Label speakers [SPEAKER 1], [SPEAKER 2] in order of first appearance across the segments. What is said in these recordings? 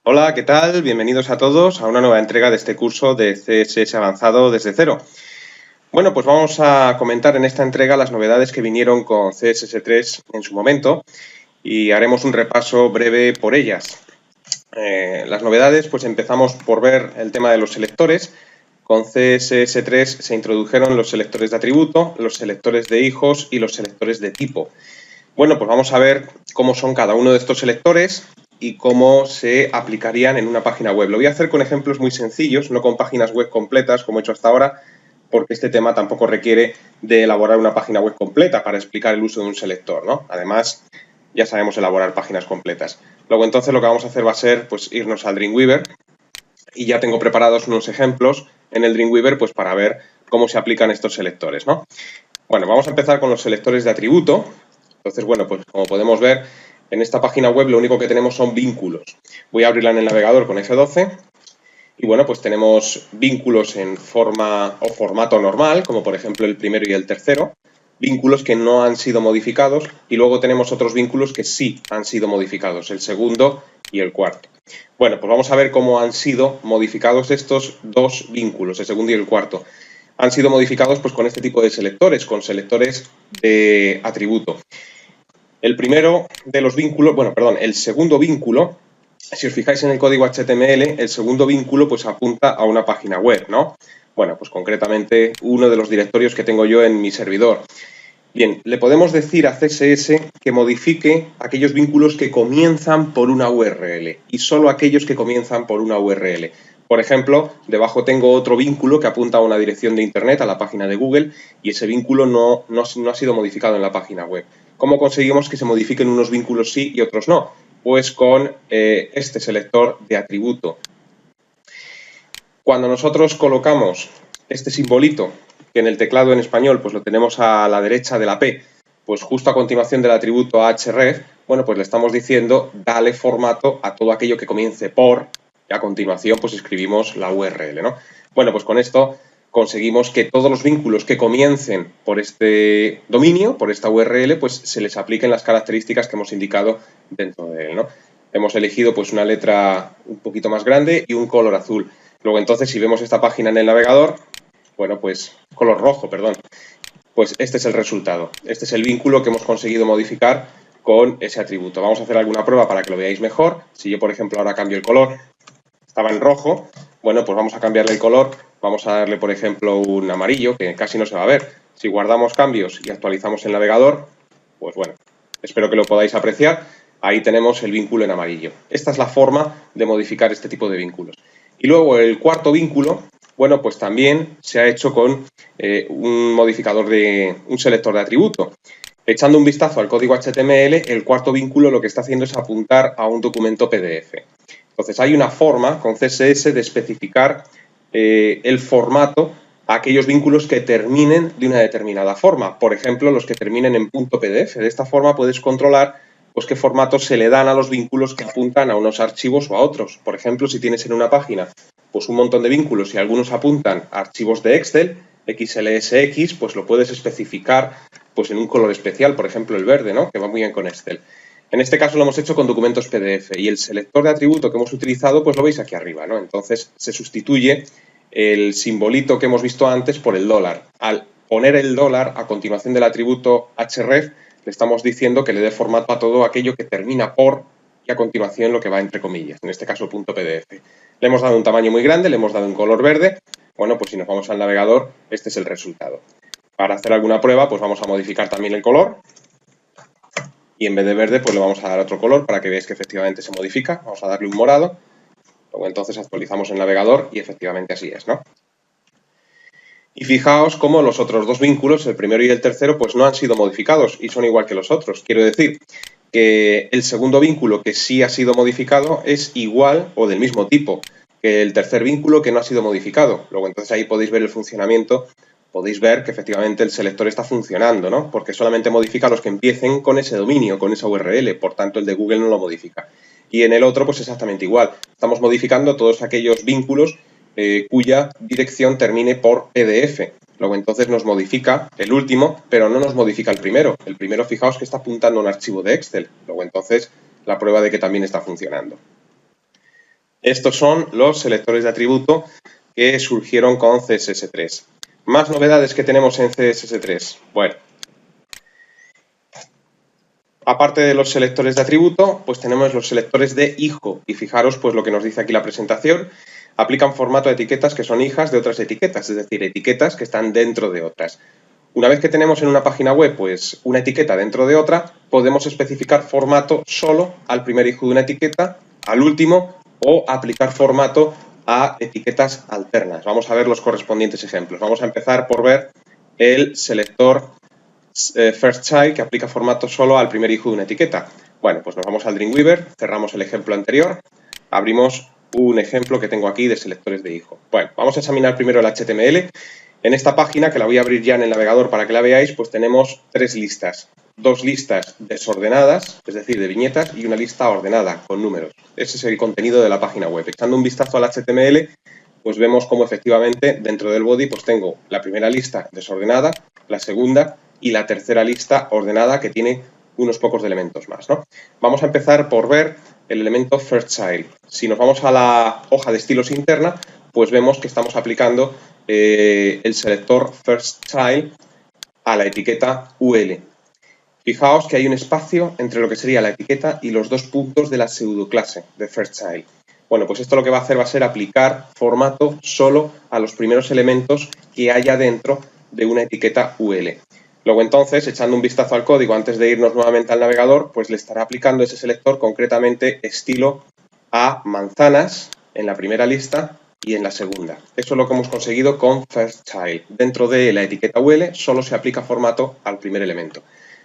[SPEAKER 1] Hola, ¿qué tal? Bienvenidos a todos a una nueva entrega de este curso de CSS avanzado desde cero. Bueno, pues vamos a comentar en esta entrega las novedades que vinieron con CSS3 en su momento y haremos un repaso breve por ellas. Las novedades, pues empezamos por ver el tema de los selectores. Con CSS3 se introdujeron los selectores de atributo, los selectores de hijos y los selectores de tipo. Bueno, pues vamos a ver cómo son cada uno de estos selectores y cómo se aplicarían en una página web. Lo voy a hacer con ejemplos muy sencillos, no con páginas web completas como he hecho hasta ahora, porque este tema tampoco requiere de elaborar una página web completa para explicar el uso de un selector, ¿no? Además, ya sabemos elaborar páginas completas. Luego, entonces, lo que vamos a hacer va a ser pues, irnos al Dreamweaver y ya tengo preparados unos ejemplos en el Dreamweaver pues, para ver cómo se aplican estos selectores, ¿no? Bueno, vamos a empezar con los selectores de atributo. Entonces, bueno, pues como podemos ver, en esta página web lo único que tenemos son vínculos. Voy a abrirla en el navegador con F12 y bueno, pues tenemos vínculos en forma o formato normal, como por ejemplo el primero y el tercero, vínculos que no han sido modificados y luego tenemos otros vínculos que sí han sido modificados, el segundo y el cuarto. Bueno, pues vamos a ver cómo han sido modificados estos dos vínculos, el segundo y el cuarto. Han sido modificados pues con este tipo de selectores, con selectores de atributo. El primero de los vínculos, bueno, perdón, el segundo vínculo, si os fijáis en el código HTML, el segundo vínculo pues apunta a una página web, ¿no? Bueno, pues concretamente uno de los directorios que tengo yo en mi servidor. Bien, le podemos decir a CSS que modifique aquellos vínculos que comienzan por una URL y solo aquellos que comienzan por una URL. Por ejemplo, debajo tengo otro vínculo que apunta a una dirección de internet, a la página de Google, y ese vínculo no ha sido modificado en la página web. ¿Cómo conseguimos que se modifiquen unos vínculos sí y otros no? Pues con este selector de atributo. Cuando nosotros colocamos este simbolito, que en el teclado en español pues lo tenemos a la derecha de la P, pues justo a continuación del atributo href, bueno, pues le estamos diciendo dale formato a todo aquello que comience por, y a continuación pues escribimos la URL, ¿no? Bueno, pues con esto conseguimos que todos los vínculos que comiencen por este dominio, por esta URL, pues se les apliquen las características que hemos indicado dentro de él, ¿no? Hemos elegido pues una letra un poquito más grande y un color azul. Luego entonces si vemos esta página en el navegador, bueno pues color rojo, perdón, pues este es el resultado. Este es el vínculo que hemos conseguido modificar con ese atributo. Vamos a hacer alguna prueba para que lo veáis mejor. Si yo por ejemplo ahora cambio el color, estaba en rojo, bueno pues vamos a cambiarle el color, vamos a darle por ejemplo un amarillo que casi no se va a ver. Si guardamos cambios y actualizamos el navegador, pues bueno, espero que lo podáis apreciar. Ahí tenemos el vínculo en amarillo. Esta es la forma de modificar este tipo de vínculos. Y luego el cuarto vínculo, bueno, pues también se ha hecho con un modificador de un selector de atributo. Echando un vistazo al código HTML, el cuarto vínculo lo que está haciendo es apuntar a un documento PDF. Entonces hay una forma con CSS de especificar el formato a aquellos vínculos que terminen de una determinada forma. Por ejemplo, los que terminen en .pdf. De esta forma puedes controlar pues qué formatos se le dan a los vínculos que apuntan a unos archivos o a otros. Por ejemplo, si tienes en una página pues un montón de vínculos y algunos apuntan a archivos de Excel, XLSX, pues lo puedes especificar pues en un color especial, por ejemplo el verde, ¿no? Que va muy bien con Excel. En este caso lo hemos hecho con documentos PDF y el selector de atributo que hemos utilizado pues lo veis aquí arriba, ¿no? Entonces se sustituye el simbolito que hemos visto antes por el dólar. Al poner el dólar a continuación del atributo href, le estamos diciendo que le dé formato a todo aquello que termina por y a continuación lo que va entre comillas, en este caso .pdf. Le hemos dado un tamaño muy grande, le hemos dado un color verde. Bueno, pues si nos vamos al navegador, este es el resultado. Para hacer alguna prueba, pues vamos a modificar también el color. Y en vez de verde, pues le vamos a dar otro color para que veáis que efectivamente se modifica. Vamos a darle un morado. Luego entonces actualizamos el navegador y efectivamente así es, ¿no? Y fijaos cómo los otros dos vínculos, el primero y el tercero, pues no han sido modificados y son igual que los otros. Quiero decir que el segundo vínculo que sí ha sido modificado es igual o del mismo tipo que el tercer vínculo que no ha sido modificado. Luego entonces ahí podéis ver el funcionamiento, podéis ver que efectivamente el selector está funcionando, ¿no? Porque solamente modifica los que empiecen con ese dominio, con esa URL, por tanto el de Google no lo modifica. Y en el otro pues exactamente igual. Estamos modificando todos aquellos vínculos cuya dirección termine por PDF. Luego entonces nos modifica el último, pero no nos modifica el primero. El primero, fijaos que está apuntando a un archivo de Excel. Luego entonces la prueba de que también está funcionando. Estos son los selectores de atributo que surgieron con CSS3. Más novedades que tenemos en CSS3. Bueno, aparte de los selectores de atributo, pues tenemos los selectores de hijo. Y fijaros pues lo que nos dice aquí la presentación. Aplican formato a etiquetas que son hijas de otras etiquetas, es decir, etiquetas que están dentro de otras. Una vez que tenemos en una página web pues una etiqueta dentro de otra, podemos especificar formato solo al primer hijo de una etiqueta, al último, o aplicar formato a etiquetas alternas. Vamos a ver los correspondientes ejemplos. Vamos a empezar por ver el selector First Child que aplica formato solo al primer hijo de una etiqueta. Bueno, pues nos vamos al Dreamweaver, cerramos el ejemplo anterior, abrimos un ejemplo que tengo aquí de selectores de hijo. Bueno, vamos a examinar primero el HTML. En esta página, que la voy a abrir ya en el navegador para que la veáis, pues tenemos tres listas. Dos listas desordenadas, es decir, de viñetas, y una lista ordenada, con números. Ese es el contenido de la página web. Echando un vistazo al HTML, pues vemos cómo efectivamente dentro del body pues tengo la primera lista desordenada, la segunda y la tercera lista ordenada que tiene unos pocos de elementos más, ¿no? Vamos a empezar por ver el elemento First Child. Si nos vamos a la hoja de estilos interna, pues vemos que estamos aplicando el selector First Child a la etiqueta UL. Fijaos que hay un espacio entre lo que sería la etiqueta y los dos puntos de la pseudoclase de First Child. Bueno, pues esto lo que va a hacer va a ser aplicar formato solo a los primeros elementos que haya dentro de una etiqueta UL. Luego entonces, echando un vistazo al código antes de irnos nuevamente al navegador, pues le estará aplicando ese selector concretamente estilo a manzanas en la primera lista y en la segunda. Eso es lo que hemos conseguido con First Child. Dentro de la etiqueta UL solo se aplica formato al primer elemento.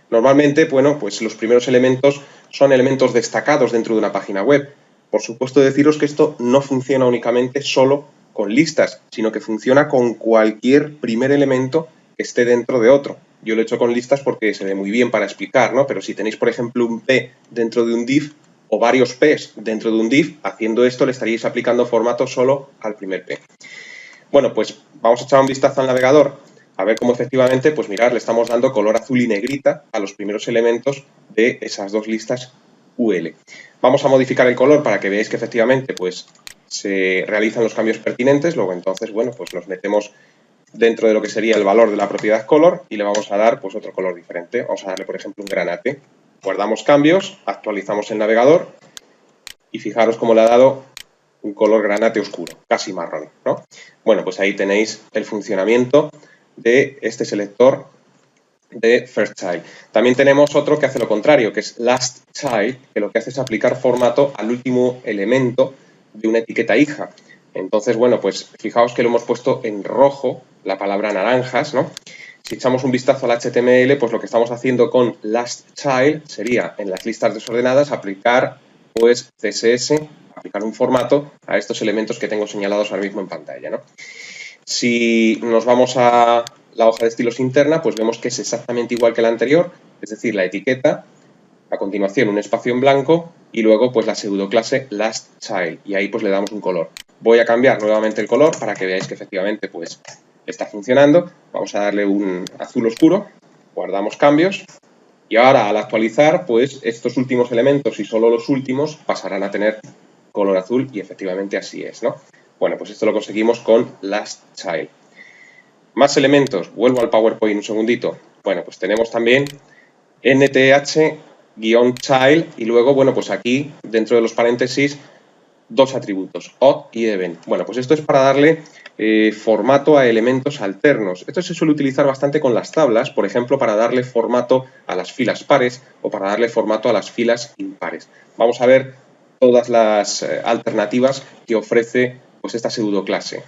[SPEAKER 1] Normalmente, bueno, pues los primeros elementos son elementos destacados dentro de una página web. Por supuesto, deciros que esto no funciona únicamente solo con listas, sino que funciona con cualquier primer elemento que esté dentro de otro. Yo lo he hecho con listas porque se ve muy bien para explicar, ¿no? Pero si tenéis, por ejemplo, un P dentro de un div o varios Ps dentro de un div, haciendo esto le estaríais aplicando formato solo al primer P. Bueno, pues vamos a echar un vistazo al navegador a ver cómo efectivamente, pues mirad, le estamos dando color azul y negrita a los primeros elementos de esas dos listas UL. Vamos a modificar el color para que veáis que efectivamente pues se realizan los cambios pertinentes. Luego entonces, bueno, pues nos metemos dentro de lo que sería el valor de la propiedad color y le vamos a dar pues otro color diferente. Vamos a darle, por ejemplo, un granate. Guardamos cambios, actualizamos el navegador y fijaros cómo le ha dado un color granate oscuro, casi marrón, ¿no? Bueno, pues ahí tenéis el funcionamiento de este selector de First Child. También tenemos otro que hace lo contrario, que es Last Child, que lo que hace es aplicar formato al último elemento de una etiqueta hija. Entonces, bueno, pues fijaos que lo hemos puesto en rojo, la palabra naranjas, ¿no? Si echamos un vistazo al HTML, pues lo que estamos haciendo con Last Child sería, en las listas desordenadas, aplicar, pues, CSS, aplicar un formato a estos elementos que tengo señalados ahora mismo en pantalla, ¿no? Si nos vamos a la hoja de estilos interna, pues vemos que es exactamente igual que la anterior, es decir, la etiqueta, a continuación un espacio en blanco y luego pues la pseudoclase Last Child y ahí pues le damos un color. Voy a cambiar nuevamente el color para que veáis que efectivamente pues está funcionando. Vamos a darle un azul oscuro, guardamos cambios y ahora al actualizar pues estos últimos elementos y solo los últimos pasarán a tener color azul y efectivamente así es, ¿no? Bueno, pues esto lo conseguimos con Last Child. Más elementos, vuelvo al PowerPoint un segundito. Bueno, pues tenemos también nth-child y luego, bueno, pues aquí dentro de los paréntesis dos atributos, odd y even. Bueno, pues esto es para darle formato a elementos alternos. Esto se suele utilizar bastante con las tablas, por ejemplo, para darle formato a las filas pares o para darle formato a las filas impares. Vamos a ver todas las alternativas que ofrece pues esta pseudoclase.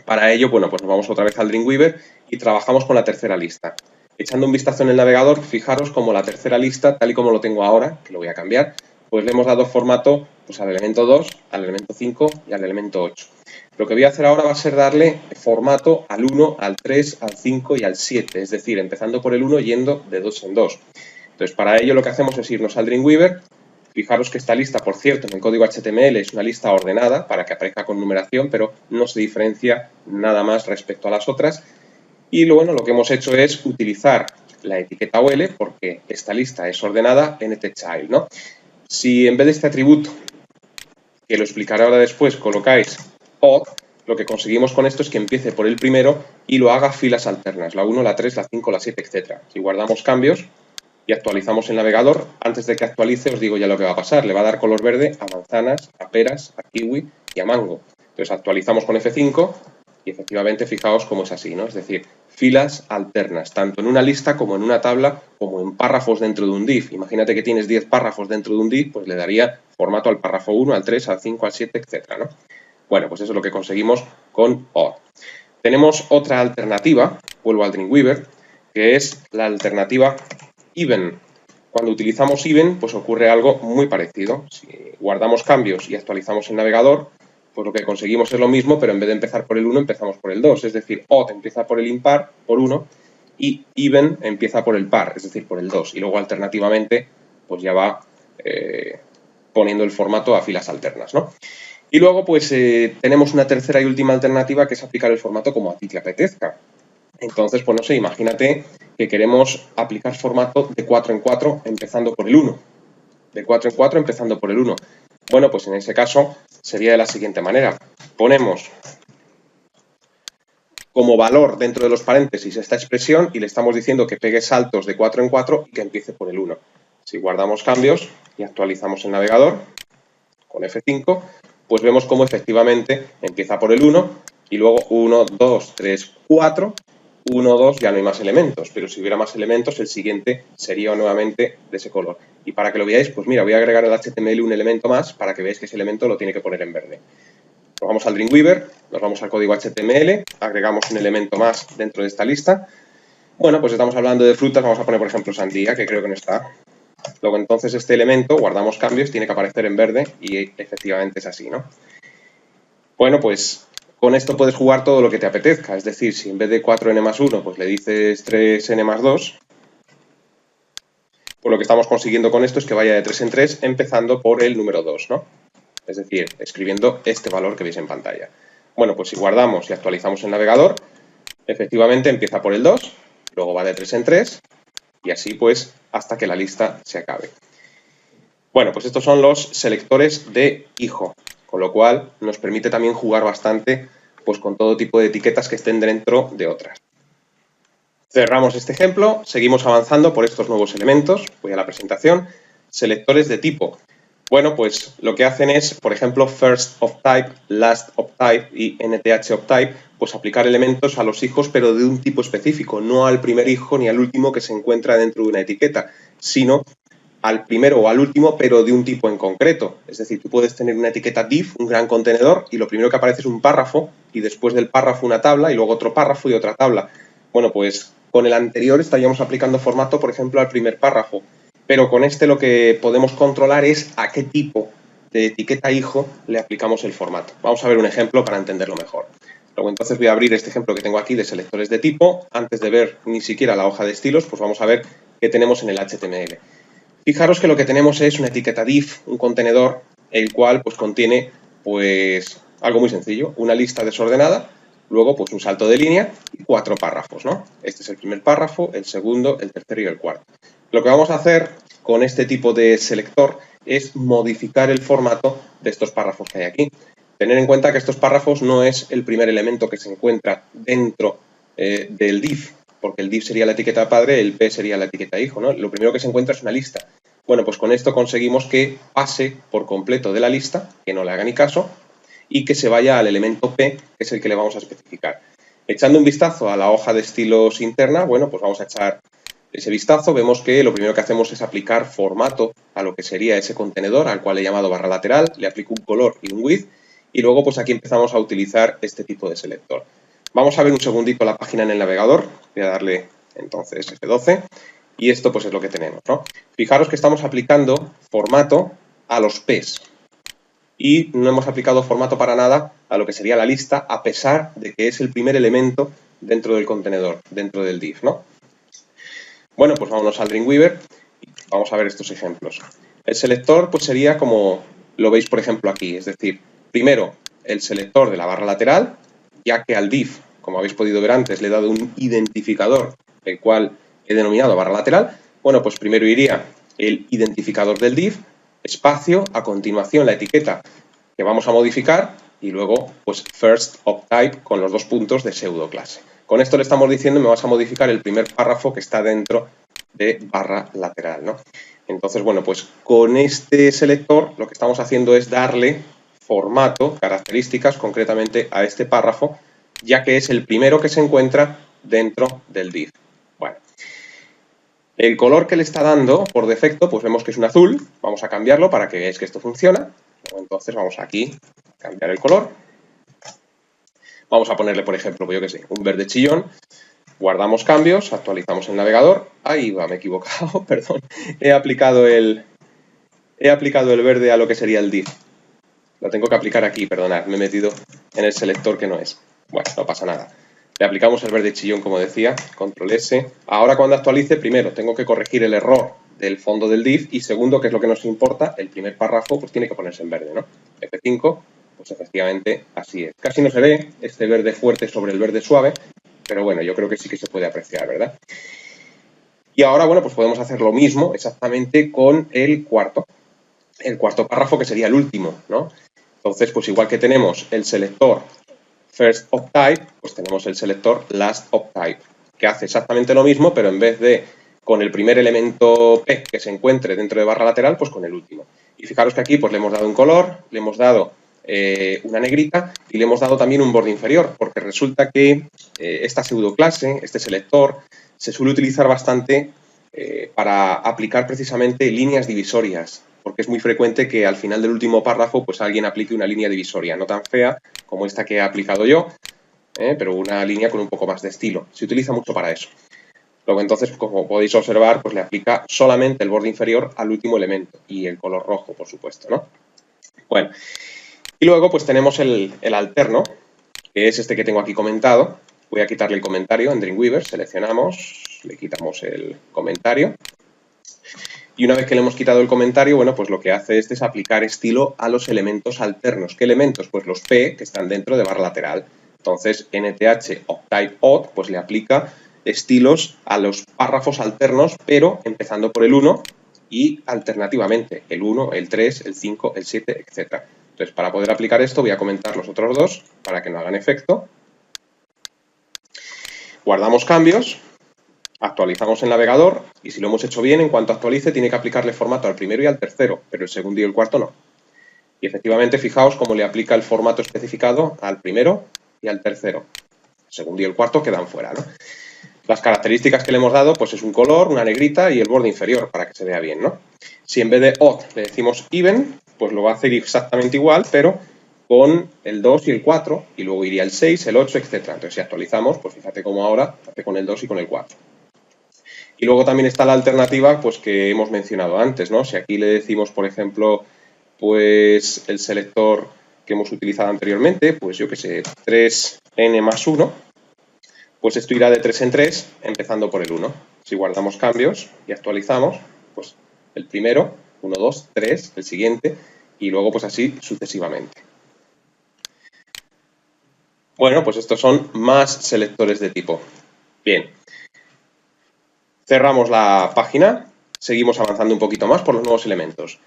[SPEAKER 1] Para ello, bueno, pues nos vamos otra vez al Dreamweaver y trabajamos con la tercera lista. Echando un vistazo en el navegador, fijaros como la tercera lista, tal y como lo tengo ahora, que lo voy a cambiar, pues le hemos dado formato pues, al elemento 2, al elemento 5 y al elemento 8. Lo que voy a hacer ahora va a ser darle formato al 1, al 3, al 5 y al 7, es decir, empezando por el 1 yendo de 2 en 2. Entonces, para ello lo que hacemos es irnos al Dreamweaver. Fijaros que esta lista, por cierto, en el código HTML es una lista ordenada para que aparezca con numeración, pero no se diferencia nada más respecto a las otras. Y bueno, lo que hemos hecho es utilizar la etiqueta UL porque esta lista es ordenada nth-child, ¿no? Si en vez de este atributo que lo explicaré ahora después, colocáis odd, lo que conseguimos con esto es que empiece por el primero y lo haga filas alternas, la 1, la 3, la 5, la 7, etc. Si guardamos cambios y actualizamos el navegador, antes de que actualice os digo ya lo que va a pasar. Le va a dar color verde a manzanas, a peras, a kiwi y a mango. Entonces actualizamos con F5 y efectivamente fijaos cómo es así, ¿no? Es decir, filas alternas, tanto en una lista como en una tabla, como en párrafos dentro de un div. Imagínate que tienes 10 párrafos dentro de un div, pues le daría formato al párrafo 1, al 3, al 5, al 7, etc., ¿no? Bueno, pues eso es lo que conseguimos con odd. Tenemos otra alternativa, vuelvo al Dreamweaver, que es la alternativa even. Cuando utilizamos even, pues ocurre algo muy parecido. Si guardamos cambios y actualizamos el navegador, pues lo que conseguimos es lo mismo, pero en vez de empezar por el 1, empezamos por el 2. Es decir, odd empieza por el impar, por 1, y even empieza por el par, es decir, por el 2. Y luego, alternativamente, pues ya va poniendo el formato a filas alternas, ¿no? Y luego, pues, tenemos una tercera y última alternativa, que es aplicar el formato como a ti te apetezca. Entonces, pues no sé, imagínate que queremos aplicar formato de 4 en 4 empezando por el 1. De 4 en 4 empezando por el 1. Bueno, pues en ese caso sería de la siguiente manera. Ponemos como valor dentro de los paréntesis esta expresión y le estamos diciendo que pegue saltos de 4 en 4 y que empiece por el 1. Si guardamos cambios y actualizamos el navegador con F5, pues vemos cómo efectivamente empieza por el 1 y luego 1, 2, 3, 4... 1, 2, ya no hay más elementos, pero si hubiera más elementos, el siguiente sería nuevamente de ese color. Y para que lo veáis, pues mira, voy a agregar al HTML un elemento más para que veáis que ese elemento lo tiene que poner en verde. Nos vamos al Dreamweaver, nos vamos al código HTML, agregamos un elemento más dentro de esta lista. Bueno, pues estamos hablando de frutas, vamos a poner, por ejemplo, sandía, que creo que no está. Luego, entonces, este elemento, guardamos cambios, tiene que aparecer en verde y efectivamente es así, ¿no? Bueno, pues con esto puedes jugar todo lo que te apetezca, es decir, si en vez de 4n más 1, pues le dices 3n más 2, pues lo que estamos consiguiendo con esto es que vaya de 3 en 3, empezando por el número 2, ¿no? Es decir, escribiendo este valor que veis en pantalla. Bueno, pues si guardamos y actualizamos el navegador, efectivamente empieza por el 2, luego va de 3 en 3, y así pues hasta que la lista se acabe. Bueno, pues estos son los selectores de hijo, con lo cual nos permite también jugar bastante pues, con todo tipo de etiquetas que estén dentro de otras. Cerramos este ejemplo, seguimos avanzando por estos nuevos elementos. Voy a la presentación. Selectores de tipo. Bueno, pues lo que hacen es, por ejemplo, first of type, last of type y nth of type, pues aplicar elementos a los hijos, pero de un tipo específico, no al primer hijo ni al último que se encuentra dentro de una etiqueta, sino al primero o al último, pero de un tipo en concreto. Es decir, tú puedes tener una etiqueta div, un gran contenedor, y lo primero que aparece es un párrafo, y después del párrafo una tabla, y luego otro párrafo y otra tabla. Bueno, pues con el anterior estaríamos aplicando formato, por ejemplo, al primer párrafo, pero con este lo que podemos controlar es a qué tipo de etiqueta hijo le aplicamos el formato. Vamos a ver un ejemplo para entenderlo mejor. Luego entonces voy a abrir este ejemplo que tengo aquí de selectores de tipo. Antes de ver ni siquiera la hoja de estilos, pues vamos a ver qué tenemos en el HTML. Fijaros que lo que tenemos es una etiqueta div, un contenedor, el cual pues contiene pues algo muy sencillo, una lista desordenada, luego pues un salto de línea y 4 párrafos, ¿no? Este es el primer párrafo, el segundo, el tercero y el cuarto. Lo que vamos a hacer con este tipo de selector es modificar el formato de estos párrafos que hay aquí. Tener en cuenta que estos párrafos no es el primer elemento que se encuentra dentro del div, porque el div sería la etiqueta padre, el p sería la etiqueta hijo, ¿no? Lo primero que se encuentra es una lista. Bueno, pues con esto conseguimos que pase por completo de la lista, que no le haga ni caso, y que se vaya al elemento p, que es el que le vamos a especificar. Echando un vistazo a la hoja de estilos interna, bueno, pues vamos a echar ese vistazo. Vemos que lo primero que hacemos es aplicar formato a lo que sería ese contenedor, al cual he llamado barra lateral, le aplico un color y un width, y luego pues aquí empezamos a utilizar este tipo de selector. Vamos a ver un segundito la página en el navegador. Voy a darle entonces F12 y esto pues es lo que tenemos, ¿no? Fijaros que estamos aplicando formato a los P's y no hemos aplicado formato para nada a lo que sería la lista, a pesar de que es el primer elemento dentro del contenedor, dentro del div, ¿no? Bueno, pues vámonos al Dreamweaver y vamos a ver estos ejemplos. El selector pues sería como lo veis por ejemplo aquí, es decir, primero el selector de la barra lateral, ya que al div, como habéis podido ver antes, le he dado un identificador, el cual he denominado barra lateral. Bueno, pues primero iría el identificador del div, espacio, a continuación la etiqueta que vamos a modificar y luego pues first of type con los dos puntos de pseudo clase. Con esto le estamos diciendo me vas a modificar el primer párrafo que está dentro de barra lateral, ¿no? Entonces, bueno, pues con este selector lo que estamos haciendo es darle formato, características concretamente a este párrafo, ya que es el primero que se encuentra dentro del div. Bueno, el color que le está dando por defecto, pues vemos que es un azul. Vamos a cambiarlo para que veáis que esto funciona. Entonces vamos aquí a cambiar el color. Vamos a ponerle, por ejemplo, pues yo que sé, un verde chillón. Guardamos cambios, actualizamos el navegador. Ahí va, me he equivocado, perdón. He aplicado el verde a lo que sería el div. Lo tengo que aplicar aquí, perdonad, me he metido en el selector que no es. Bueno, no pasa nada. Le aplicamos el verde chillón, como decía, control S. Ahora cuando actualice, primero tengo que corregir el error del fondo del div y segundo, que es lo que nos importa, el primer párrafo pues tiene que ponerse en verde, ¿no? F5, pues efectivamente así es. Casi no se ve este verde fuerte sobre el verde suave, pero bueno, yo creo que sí que se puede apreciar, ¿verdad? Y ahora, bueno, pues podemos hacer lo mismo exactamente con el cuarto párrafo, que sería el último, ¿no? Entonces, pues igual que tenemos el selector first of type, pues tenemos el selector last of type, que hace exactamente lo mismo, pero en vez de con el primer elemento P que se encuentre dentro de barra lateral, pues con el último. Y fijaros que aquí pues le hemos dado un color, le hemos dado una negrita y le hemos dado también un borde inferior, porque resulta que esta pseudoclase, este selector, se suele utilizar bastante para aplicar precisamente líneas divisorias, porque es muy frecuente que al final del último párrafo pues alguien aplique una línea divisoria, no tan fea como esta que he aplicado yo, pero una línea con un poco más de estilo. Se utiliza mucho para eso. Luego entonces, como podéis observar, pues le aplica solamente el borde inferior al último elemento y el color rojo, por supuesto, ¿no? Bueno, y luego pues tenemos el alterno, que es este que tengo aquí comentado. Voy a quitarle el comentario en Dreamweaver, seleccionamos, le quitamos el comentario. Y una vez que le hemos quitado el comentario, bueno, pues lo que hace este es aplicar estilo a los elementos alternos. ¿Qué elementos? Pues los P que están dentro de barra lateral. Entonces, NTH of type odd, pues le aplica estilos a los párrafos alternos, pero empezando por el 1 y alternativamente el 1, el 3, el 5, el 7, etc. Entonces, para poder aplicar esto voy a comentar los otros dos para que no hagan efecto. Guardamos cambios. Actualizamos el navegador y si lo hemos hecho bien, en cuanto actualice tiene que aplicarle formato al primero y al tercero, pero el segundo y el cuarto no. Y efectivamente, fijaos cómo le aplica el formato especificado al primero y al tercero. El segundo y el cuarto quedan fuera, ¿no? Las características que le hemos dado, pues es un color, una negrita y el borde inferior para que se vea bien, ¿no? Si en vez de odd le decimos even, pues lo va a hacer exactamente igual, pero con el 2 y el 4, y luego iría el 6, el 8, etc. Entonces, si actualizamos, pues fíjate cómo ahora hace con el 2 y con el 4. Y luego también está la alternativa pues, que hemos mencionado antes, ¿no? Si aquí le decimos, por ejemplo, pues el selector que hemos utilizado anteriormente, pues yo que sé, 3n más 1, pues esto irá de 3 en 3, empezando por el 1. Si guardamos cambios y actualizamos, pues el primero, 1, 2, 3, el siguiente, y luego pues así sucesivamente. Bueno, pues estos son más selectores de tipo. Bien. Cerramos la página, seguimos avanzando un poquito más por los nuevos elementos.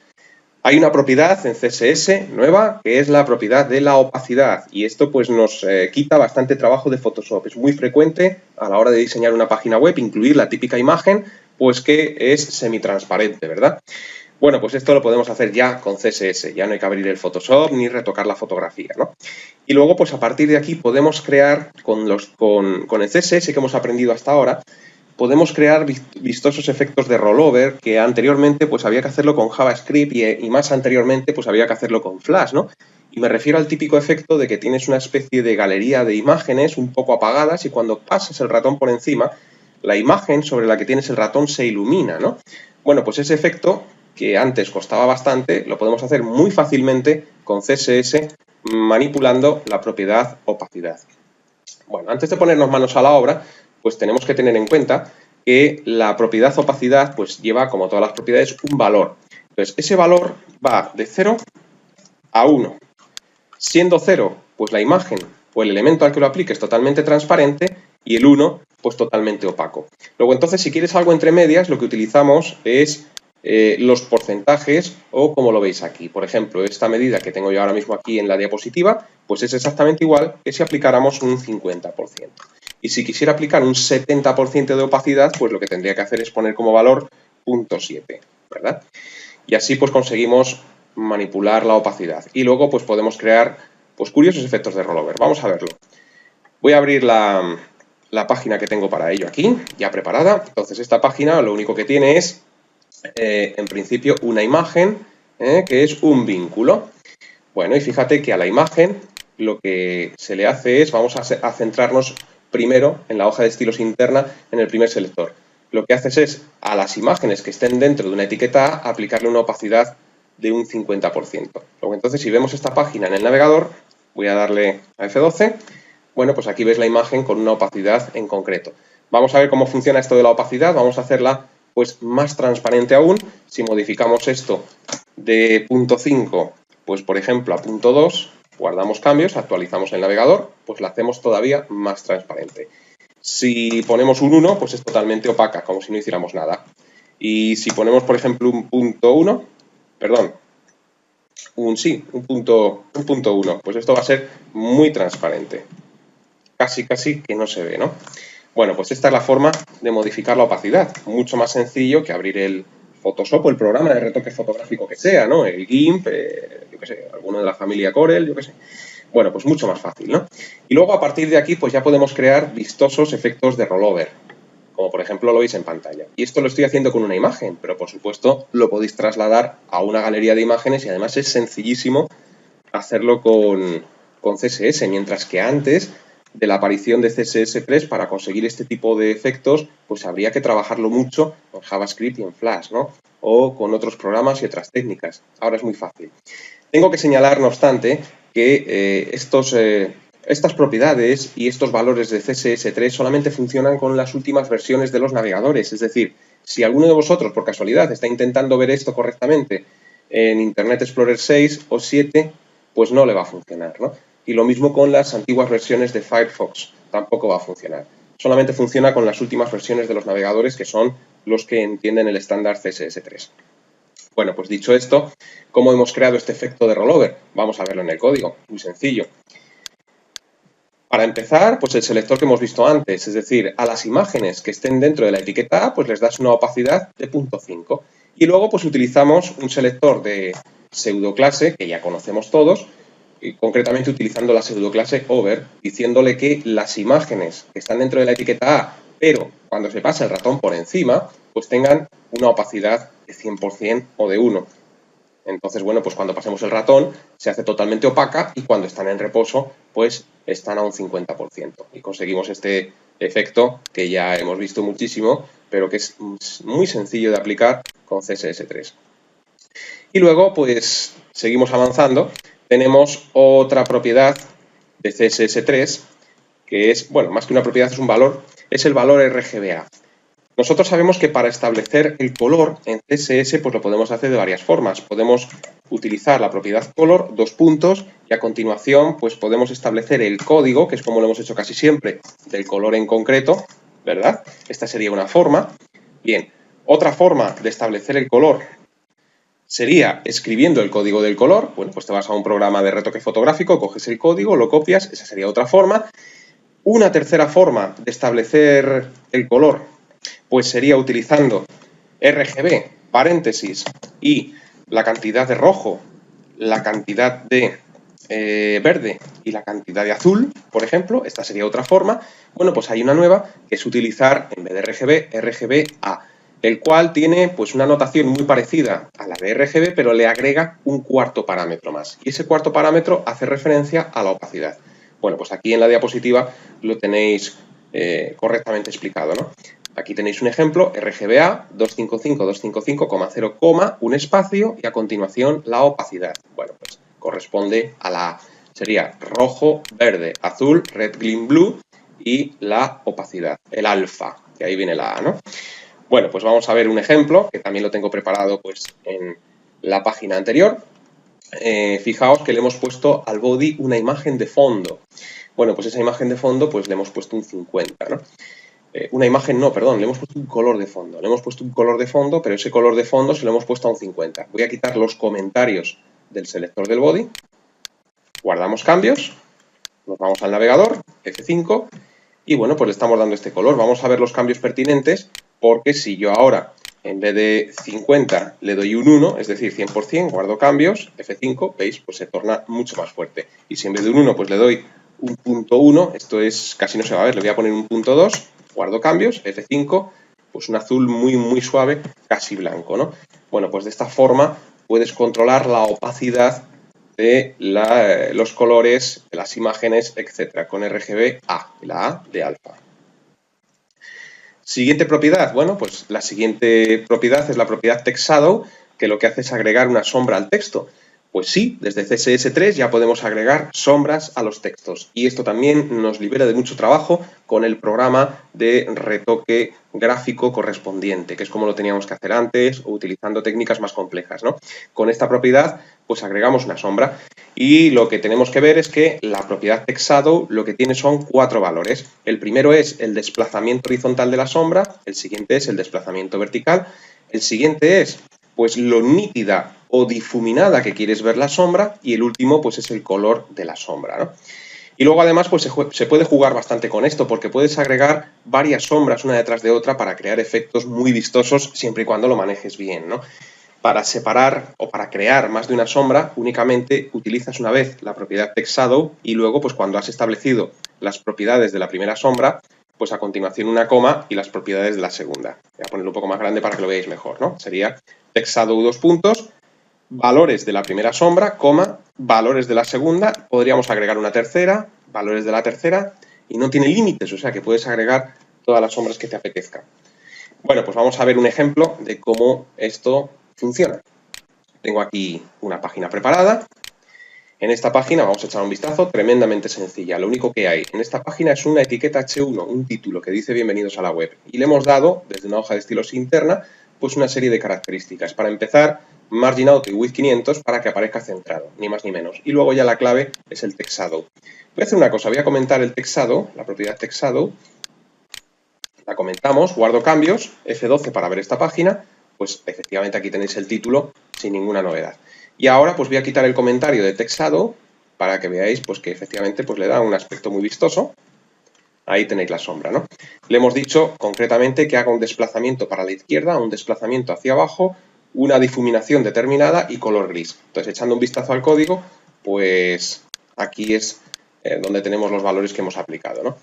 [SPEAKER 1] Hay una propiedad en CSS nueva que es la propiedad de la opacidad y esto pues nos quita bastante trabajo de Photoshop. Es muy frecuente a la hora de diseñar una página web incluir la típica imagen pues que es semitransparente, ¿verdad? Bueno, pues esto lo podemos hacer ya con CSS, ya no hay que abrir el Photoshop ni retocar la fotografía, ¿no? Y luego pues a partir de aquí podemos crear con el CSS que hemos aprendido hasta ahora, podemos crear vistosos efectos de rollover que anteriormente pues había que hacerlo con JavaScript y más anteriormente pues había que hacerlo con Flash, ¿no? Y me refiero al típico efecto de que tienes una especie de galería de imágenes un poco apagadas y cuando pasas el ratón por encima, la imagen sobre la que tienes el ratón se ilumina, ¿no? Bueno, pues ese efecto que antes costaba bastante, lo podemos hacer muy fácilmente con CSS manipulando la propiedad opacidad. Bueno, antes de ponernos manos a la obra, pues tenemos que tener en cuenta que la propiedad opacidad pues lleva, como todas las propiedades, un valor. Entonces, ese valor va de 0 a 1. Siendo 0, pues la imagen o el elemento al que lo aplique es totalmente transparente y el 1, pues totalmente opaco. Luego, entonces, si quieres algo entre medias, lo que utilizamos es los porcentajes o como lo veis aquí. Por ejemplo, esta medida que tengo yo ahora mismo aquí en la diapositiva, pues es exactamente igual que si aplicáramos un 50%. Y si quisiera aplicar un 70% de opacidad, pues lo que tendría que hacer es poner como valor 0.7, ¿verdad? Y así pues conseguimos manipular la opacidad. Y luego pues podemos crear pues curiosos efectos de rollover. Vamos a verlo. Voy a abrir la página que tengo para ello aquí, ya preparada. Entonces esta página lo único que tiene es, en principio, una imagen que es un vínculo. Bueno, y fíjate que a la imagen lo que se le hace es, vamos a centrarnos primero en la hoja de estilos interna, en el primer selector. Lo que haces es, a las imágenes que estén dentro de una etiqueta A, aplicarle una opacidad de un 50%. Luego, entonces, si vemos esta página en el navegador, voy a darle a F12, bueno, pues aquí ves la imagen con una opacidad en concreto. Vamos a ver cómo funciona esto de la opacidad, vamos a hacerla pues más transparente aún. Si modificamos esto de 0.5, pues por ejemplo a 0.2, guardamos cambios, actualizamos el navegador, pues la hacemos todavía más transparente. Si ponemos un 1, pues es totalmente opaca, como si no hiciéramos nada. Y si ponemos, por ejemplo, un 0.1, perdón, un 0.1, pues esto va a ser muy transparente. Casi que no se ve, ¿no? Bueno, pues esta es la forma de modificar la opacidad. Mucho más sencillo que abrir el Photoshop o el programa de retoque fotográfico que sea, ¿no? El GIMP, yo qué sé, alguno de la familia Corel, yo qué sé. Bueno, pues mucho más fácil, ¿no? Y luego a partir de aquí, pues ya podemos crear vistosos efectos de rollover, como por ejemplo lo veis en pantalla. Y esto lo estoy haciendo con una imagen, pero por supuesto lo podéis trasladar a una galería de imágenes y además es sencillísimo hacerlo con CSS, mientras que antes de la aparición de CSS3 para conseguir este tipo de efectos, pues habría que trabajarlo mucho en JavaScript y en Flash, ¿no? O con otros programas y otras técnicas. Ahora es muy fácil. Tengo que señalar, no obstante, que estas propiedades y estos valores de CSS3 solamente funcionan con las últimas versiones de los navegadores. Es decir, si alguno de vosotros, por casualidad, está intentando ver esto correctamente en Internet Explorer 6 o 7, pues no le va a funcionar, ¿no? Y lo mismo con las antiguas versiones de Firefox, tampoco va a funcionar. Solamente funciona con las últimas versiones de los navegadores, que son los que entienden el estándar CSS3. Bueno, pues dicho esto, ¿cómo hemos creado este efecto de rollover? Vamos a verlo en el código, muy sencillo. Para empezar, pues el selector que hemos visto antes, es decir, a las imágenes que estén dentro de la etiqueta A, pues les das una opacidad de 0.5. Y luego pues utilizamos un selector de pseudoclase, que ya conocemos todos, concretamente utilizando la pseudoclase over, diciéndole que las imágenes que están dentro de la etiqueta A, pero cuando se pasa el ratón por encima, pues tengan una opacidad de 100% o de 1. Entonces, bueno, pues cuando pasemos el ratón se hace totalmente opaca y cuando están en reposo, pues están a un 50%. Y conseguimos este efecto que ya hemos visto muchísimo, pero que es muy sencillo de aplicar con CSS3. Y luego, pues, seguimos avanzando. Tenemos otra propiedad de CSS3, que es, bueno, más que una propiedad, es un valor, es el valor RGBA. Nosotros sabemos que para establecer el color en CSS, pues lo podemos hacer de varias formas. Podemos utilizar la propiedad color, dos puntos, y a continuación, pues podemos establecer el código, que es como lo hemos hecho casi siempre, del color en concreto, ¿verdad? Esta sería una forma. Bien, otra forma de establecer el color sería escribiendo el código del color. Bueno, pues te vas a un programa de retoque fotográfico, coges el código, lo copias, esa sería otra forma. Una tercera forma de establecer el color, pues sería utilizando RGB, paréntesis, y la cantidad de rojo, la cantidad de verde y la cantidad de azul, por ejemplo. Esta sería otra forma. Bueno, pues hay una nueva que es utilizar, en vez de RGB, RGBA, el cual tiene pues una notación muy parecida a la de RGB, pero le agrega un cuarto parámetro más. Y ese cuarto parámetro hace referencia a la opacidad. Bueno, pues aquí en la diapositiva lo tenéis correctamente explicado, ¿no? Aquí tenéis un ejemplo, RGBA 255.255,0, un espacio y a continuación la opacidad. Bueno, pues corresponde a la, sería rojo, verde, azul, red, green, blue y la opacidad, el alfa, que ahí viene la A, ¿no? Bueno, pues vamos a ver un ejemplo, que también lo tengo preparado pues en la página anterior. Fijaos que le hemos puesto al body una imagen de fondo. Bueno, pues esa imagen de fondo pues le hemos puesto un 50, ¿no? una imagen no, perdón, le hemos puesto un color de fondo. Le hemos puesto un color de fondo, pero ese color de fondo se lo hemos puesto a un 50. Voy a quitar los comentarios del selector del body. Guardamos cambios. Nos vamos al navegador, F5. Y bueno, pues le estamos dando este color. Vamos a ver los cambios pertinentes, porque si yo ahora, en vez de 50, le doy un 1, es decir, 100%, guardo cambios, F5, veis, pues se torna mucho más fuerte. Y si en vez de un 1, pues le doy un punto 1, esto es, casi no se va a ver, le voy a poner un punto 2, guardo cambios, F5, pues un azul muy, muy suave, casi blanco, ¿no? Bueno, pues de esta forma puedes controlar la opacidad de los colores, de las imágenes, etcétera, con RGB A, la A de alfa. Siguiente propiedad, bueno, pues la siguiente propiedad es la propiedad Text Shadow, que lo que hace es agregar una sombra al texto. Pues sí, desde CSS3 ya podemos agregar sombras a los textos y esto también nos libera de mucho trabajo con el programa de retoque gráfico correspondiente, que es como lo teníamos que hacer antes o utilizando técnicas más complejas, ¿no? Con esta propiedad pues agregamos una sombra y lo que tenemos que ver es que la propiedad Text Shadow lo que tiene son 4 valores. El primero es el desplazamiento horizontal de la sombra, el siguiente es el desplazamiento vertical, el siguiente es pues lo nítida o difuminada que quieres ver la sombra y el último pues es el color de la sombra, ¿no? Y luego además pues se puede jugar bastante con esto porque puedes agregar varias sombras una detrás de otra para crear efectos muy vistosos siempre y cuando lo manejes bien, ¿no? Para separar o para crear más de una sombra únicamente utilizas una vez la propiedad Text Shadow y luego pues cuando has establecido las propiedades de la primera sombra pues a continuación una coma y las propiedades de la segunda. Voy a ponerlo un poco más grande para que lo veáis mejor, ¿no? Sería Text Shadow 2 puntos, valores de la primera sombra, coma, valores de la segunda, podríamos agregar una tercera, valores de la tercera, y no tiene límites, o sea que puedes agregar todas las sombras que te apetezcan. Bueno, pues vamos a ver un ejemplo de cómo esto funciona. Tengo aquí una página preparada. En esta página vamos a echar un vistazo, tremendamente sencilla. Lo único que hay en esta página es una etiqueta H1, un título que dice bienvenidos a la web. Y le hemos dado, desde una hoja de estilos interna, pues una serie de características. Para empezar, margin auto y width 500 para que aparezca centrado, ni más ni menos. Y luego ya la clave es el Text Shadow. Voy a hacer una cosa, voy a comentar el Text Shadow, la propiedad Text Shadow. La comentamos, guardo cambios, F12 para ver esta página. Pues efectivamente aquí tenéis el título sin ninguna novedad. Y ahora pues voy a quitar el comentario de Text Shadow para que veáis pues que efectivamente pues le da un aspecto muy vistoso. Ahí tenéis la sombra, ¿no? Le hemos dicho concretamente que haga un desplazamiento para la izquierda, un desplazamiento hacia abajo, una difuminación determinada y color gris. Entonces, echando un vistazo al código, pues aquí es donde tenemos los valores que hemos aplicado, ¿no?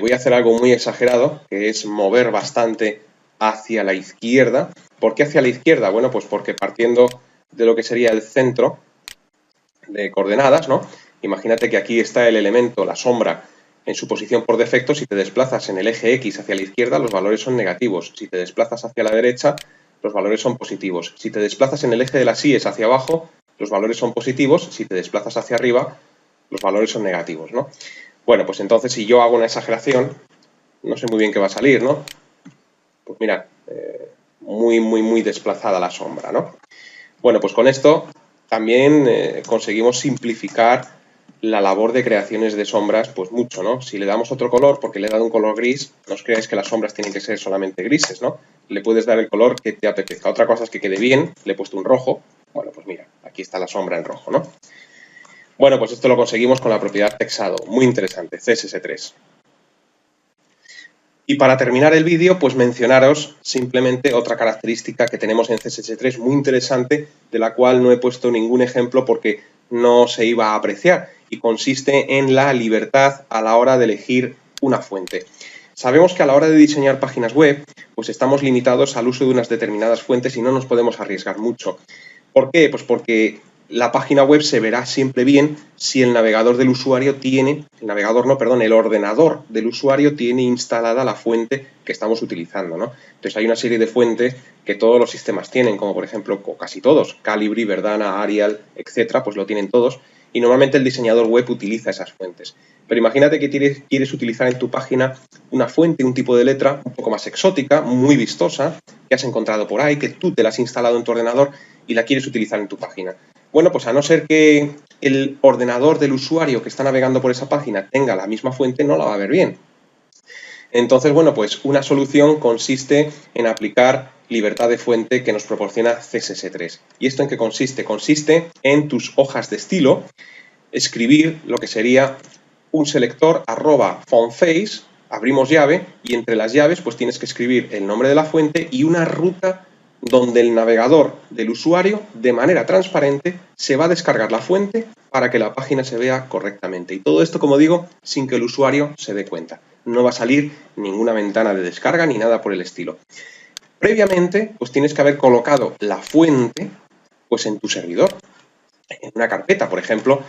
[SPEAKER 1] Voy a hacer algo muy exagerado, que es mover bastante hacia la izquierda. ¿Por qué hacia la izquierda? Bueno, pues porque partiendo de lo que sería el centro de coordenadas, ¿no? Imagínate que aquí está el elemento, la sombra, en su posición por defecto. Si te desplazas en el eje X hacia la izquierda, los valores son negativos. Si te desplazas hacia la derecha, los valores son positivos. Si te desplazas en el eje de las Y hacia abajo, los valores son positivos. Si te desplazas hacia arriba, los valores son negativos, ¿no? Bueno, pues entonces si yo hago una exageración, no sé muy bien qué va a salir, ¿no? Pues mirad, muy desplazada la sombra, ¿no? Bueno, pues con esto también conseguimos simplificar la labor de creaciones de sombras, pues mucho, ¿no? Si le damos otro color, porque le he dado un color gris, no os creáis que las sombras tienen que ser solamente grises, ¿no? Le puedes dar el color que te apetezca. Otra cosa es que quede bien, le he puesto un rojo. Bueno, pues mira, aquí está la sombra en rojo, ¿no? Bueno, pues esto lo conseguimos con la propiedad Text Shadow, muy interesante, CSS3. Y para terminar el vídeo, pues mencionaros simplemente otra característica que tenemos en CSS3 muy interesante, de la cual no he puesto ningún ejemplo porque no se iba a apreciar, y consiste en la libertad a la hora de elegir una fuente. Sabemos que a la hora de diseñar páginas web, pues estamos limitados al uso de unas determinadas fuentes y no nos podemos arriesgar mucho. ¿Por qué? Pues porque la página web se verá siempre bien si el navegador del usuario tiene, el ordenador del usuario tiene instalada la fuente que estamos utilizando, ¿no? Entonces hay una serie de fuentes que todos los sistemas tienen, como por ejemplo, casi todos, Calibri, Verdana, Arial, etcétera, pues lo tienen todos y normalmente el diseñador web utiliza esas fuentes. Pero imagínate que quieres utilizar en tu página una fuente, un tipo de letra un poco más exótica, muy vistosa, que has encontrado por ahí, que tú te la has instalado en tu ordenador y la quieres utilizar en tu página. Bueno, pues a no ser que el ordenador del usuario que está navegando por esa página tenga la misma fuente, no la va a ver bien. Entonces, bueno, pues una solución consiste en aplicar libertad de fuente que nos proporciona CSS3. ¿Y esto en qué consiste? Consiste en tus hojas de estilo escribir lo que sería un selector @fontface, abrimos llave, y entre las llaves pues tienes que escribir el nombre de la fuente y una ruta donde el navegador del usuario, de manera transparente, se va a descargar la fuente para que la página se vea correctamente. Y todo esto, como digo, sin que el usuario se dé cuenta. No va a salir ninguna ventana de descarga ni nada por el estilo. Previamente, pues tienes que haber colocado la fuente pues en tu servidor, en una carpeta. Por ejemplo,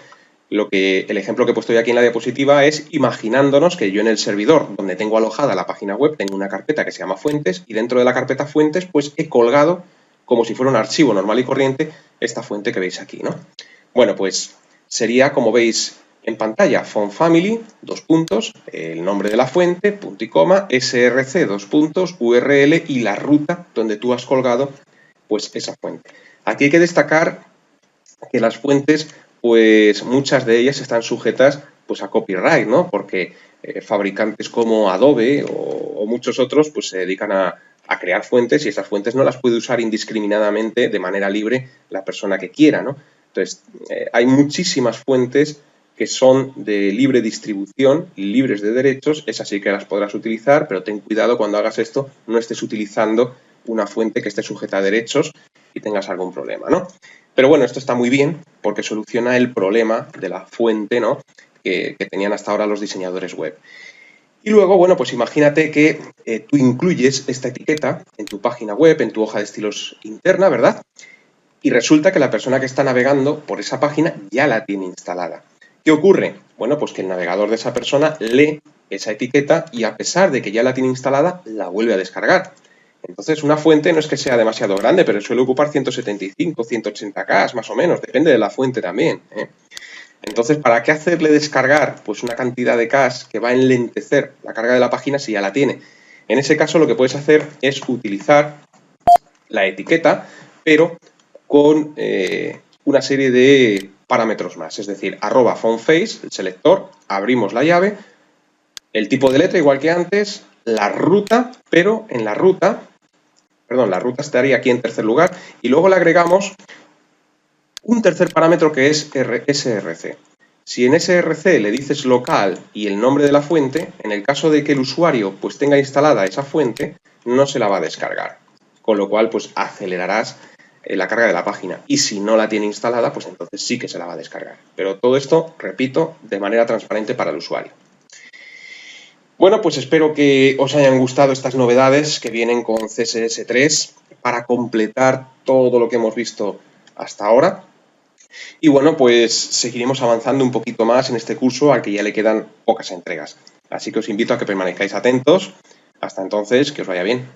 [SPEAKER 1] el ejemplo que he puesto yo aquí en la diapositiva es imaginándonos que yo en el servidor donde tengo alojada la página web tengo una carpeta que se llama fuentes y dentro de la carpeta fuentes pues he colgado como si fuera un archivo normal y corriente esta fuente que veis aquí, ¿no? Bueno, pues sería, como veis en pantalla, font family, el nombre de la fuente, punto y coma, src, URL y la ruta donde tú has colgado pues esa fuente. Aquí hay que destacar que las fuentes, pues muchas de ellas están sujetas pues a copyright, ¿no? Porque fabricantes como Adobe o muchos otros pues se dedican a crear fuentes y esas fuentes no las puede usar indiscriminadamente de manera libre la persona que quiera, ¿no? Entonces, hay muchísimas fuentes que son de libre distribución y libres de derechos, esas sí que las podrás utilizar, pero ten cuidado cuando hagas esto, no estés utilizando una fuente que esté sujeta a derechos y tengas algún problema, ¿no? Pero bueno, esto está muy bien porque soluciona el problema de la fuente, ¿no? que tenían hasta ahora los diseñadores web. Y luego, bueno, pues imagínate que tú incluyes esta etiqueta en tu página web, en tu hoja de estilos interna, ¿verdad? Y resulta que la persona que está navegando por esa página ya la tiene instalada. ¿Qué ocurre? Bueno, pues que el navegador de esa persona lee esa etiqueta y a pesar de que ya la tiene instalada, la vuelve a descargar. Entonces, una fuente no es que sea demasiado grande, pero suele ocupar 175, 180K más o menos, depende de la fuente también, ¿eh? Entonces, ¿para qué hacerle descargar pues una cantidad de cache que va a enlentecer la carga de la página si ya la tiene? En ese caso, lo que puedes hacer es utilizar la etiqueta, pero con una serie de parámetros más, es decir, @fontface, el selector, abrimos la llave, el tipo de letra igual que antes, la ruta, pero en la ruta estaría aquí en tercer lugar, y luego le agregamos un tercer parámetro que es src. Si en src le dices local y el nombre de la fuente, en el caso de que el usuario pues tenga instalada esa fuente, no se la va a descargar, con lo cual pues acelerarás la carga de la página. Y si no la tiene instalada, pues entonces sí que se la va a descargar. Pero todo esto, repito, de manera transparente para el usuario. Bueno, pues espero que os hayan gustado estas novedades que vienen con CSS3 para completar todo lo que hemos visto hasta ahora. Y bueno, pues seguiremos avanzando un poquito más en este curso al que ya le quedan pocas entregas. Así que os invito a que permanezcáis atentos. Hasta entonces, que os vaya bien.